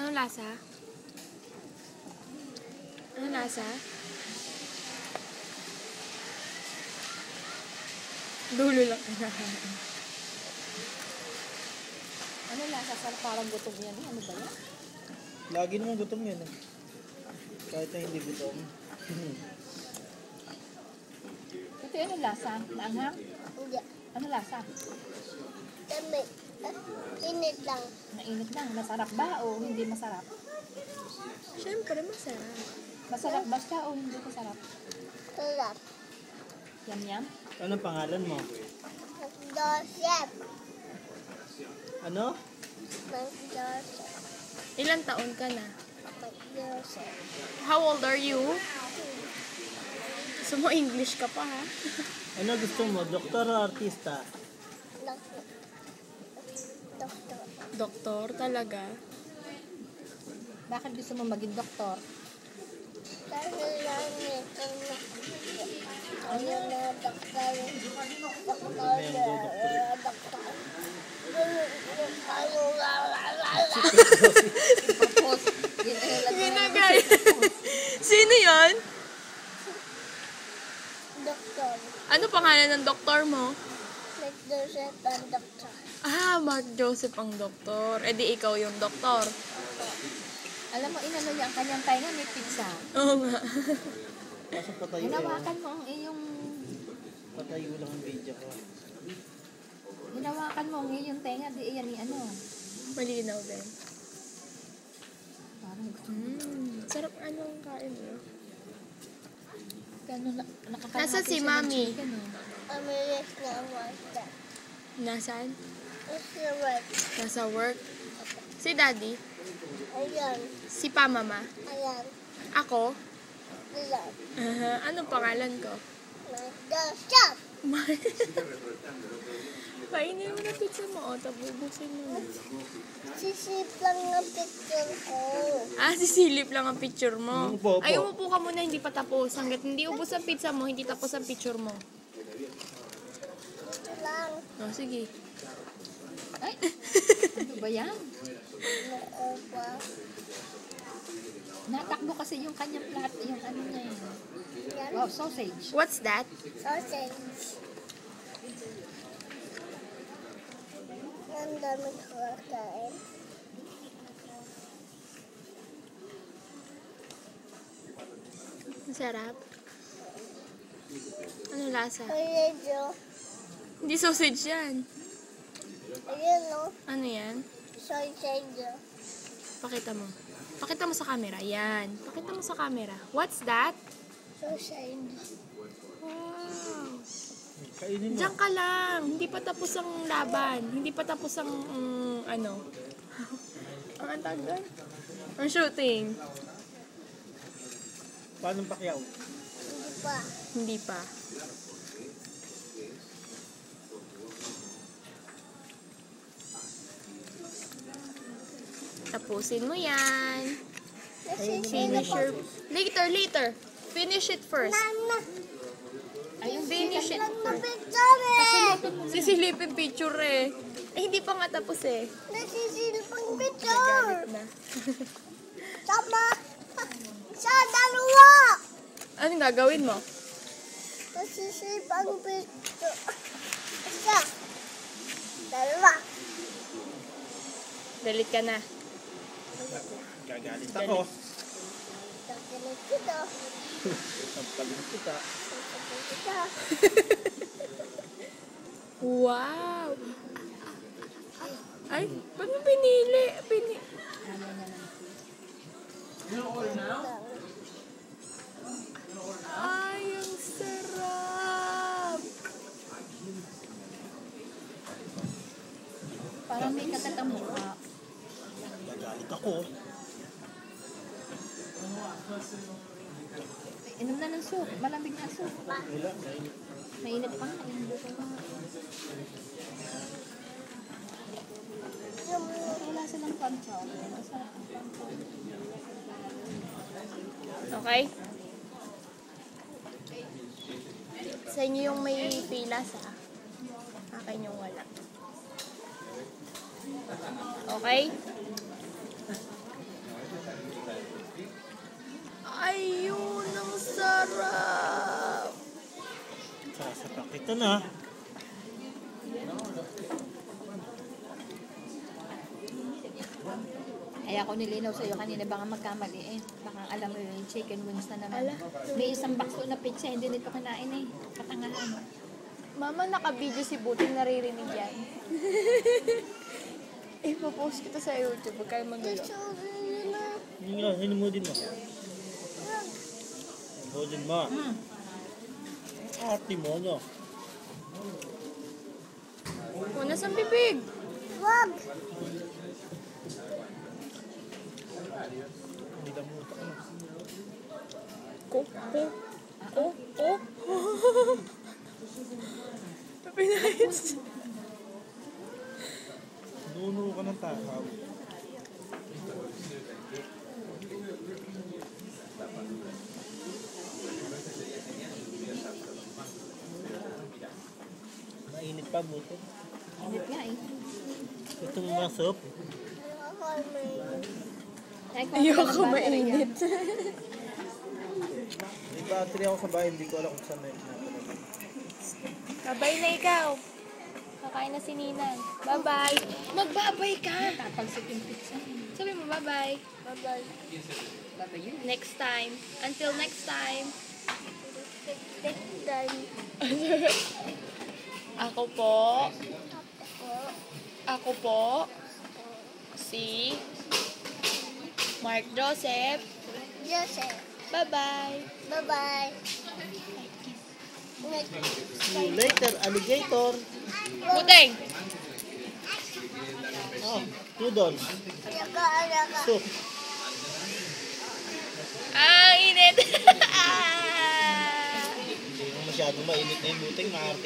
Anong lasa? Anong lasa? Dulo lang. Ano lasa? Parang gutom yan. Ano ba yan? Lagi naman gutom yan eh. Kahit na hindi gutom. Ito ano lasa? Naanghang? Hindi. Ano lasa? Dami. Init lang. Mainit lang. Masarap ba o hindi masarap? Siyempre, masarap. Masarap ba siya o hindi masarap? Sarap. Yum-yum? Anong pangalan mo? Joseph. Ano? Joseph. Ilang taon ka na? Joseph. How old are you? Gusto mo English ka pa, ha? Ano gusto mo? Doktor o artista? Doktor. Doktor talaga. Bakit gusto mo maging doktor? Kasi lang ito na. Ano na doktor? Doktor. Doktor. Purpose. Yun ay Ginagay. Sino yon? Doktor. Ano pangalan ng doktor mo? Joseph ang doktor. Ah, Mark Joseph ang doktor. Eh di ikaw yung doktor. Alam mo, inano niya ang kanyang tainga may pizza. Oo nga. Kaso patayo Hinawakan mo ang iyong... Patayo lang ang video ko. Hinawakan mo ang iyong tenga. Di iyan ni ano. Malinaw din. Parang gusto Sarap anong kain mo? Gano'n nakakalahatin Nasa si siya ng Mami? chicken, eh. Amilis na wasta. Nasaan? It's work. Nasa work. Si Daddy? Ayan. Si Pa Mama? Ayan. Ako? Ayan. Anong pangalan ko? Joseph. Kainin mo na pizza mo. O, tabubusin mo. Sisip lang ng picture ko. Ah, sisilip lang ang picture mo. Upo. Ay, umupo ka muna, hindi pa tapos. Hanggat hindi ubos ang pizza mo, hindi tapos ang picture mo. Ito lang. O, sige. Ay! Ano ba yan? Nuko pa. Natakbo kasi yung kanyang plat, yung ano niya yun. Yan. Wow, sausage. What's that? Sausage. Ang dami ko kakain. Masarap. Ano lasa? Ayan o. Hindi sausage yan. Ayan o. Ano yan? Sausage o. Pakita mo. Pakita mo sa camera. Yan. Pakita mo sa camera. What's that? Sausage. Wow. Kainin mo. Diyan ka lang. Hindi pa tapos ang laban. Hindi pa tapos ang, ano. Ang tagal. Ang shooting. Paano pakyaw? Hindi pa. Hindi pa. Tapusin mo yan. Finish your... Later. Finish it first. Mama. Ayun, Finish it Lang na first. picture eh. Sisilipin picture eh. Eh, hindi pa nga tapos eh. Nasisilpang picture. Galit na. Sama. Sa dalawa. Anong gagawin mo? Nasisilpang picture. Isa. Dalawa. Dalit ka na. Gagalit ako. Takinig kita. Sampalin kita. Takinig kita. Wow! Ay, ba't mo pinili? Ay, ang sarap! parang may kagat ang mukha. Gagalit ako. Inom na ng soup. Malamig na soup. Wala. Kainin. Mainit pa nga. Mainit pa nga. Wala silang pancol. Masarap ang pancol. Okay? Sa inyo yung may pila sa akin yung wala. Okay? Ayun, ang sarap. Sasapak ito na. Kaya ako nilinaw sa'yo kanina, baka magkamali eh. Baka alam mo yung chicken wings na naman. Ala. May isang bakso na pizza, hindi nito kinain eh. Katangahan. Mama, naka-video si Buting, naririnig yan. Ipopost kita sa YouTube, huwag kayo magulo. Yun nga, hinumudin mo. Hinumudin mo. Ate mo, no? Una sa bibig. Wag! Hindi na mo. Ko. Pinahit. Nuno ka ng takaw. Mainit pa, buto. Init nga eh. Itong mga soup. Ayoko mainit. May battery ako sa bahay, hindi ko alam kung saan na yun. Babay na ikaw. Kakain na si Ninang. Bye-bye. Magbabay ka. Tatalsik yung pizza. Sabi mo bye-bye. Bye-bye. Baba yun. Next time. Until next time. Ako po. Ako po. Si Mark Joseph. Joseph, Bye-bye. bye-bye. See you later, alligator. Buteng. Oh, noodles. Alaga. Soup. Ah, init. Hindi mo masyadong mainit na yung buting, maarte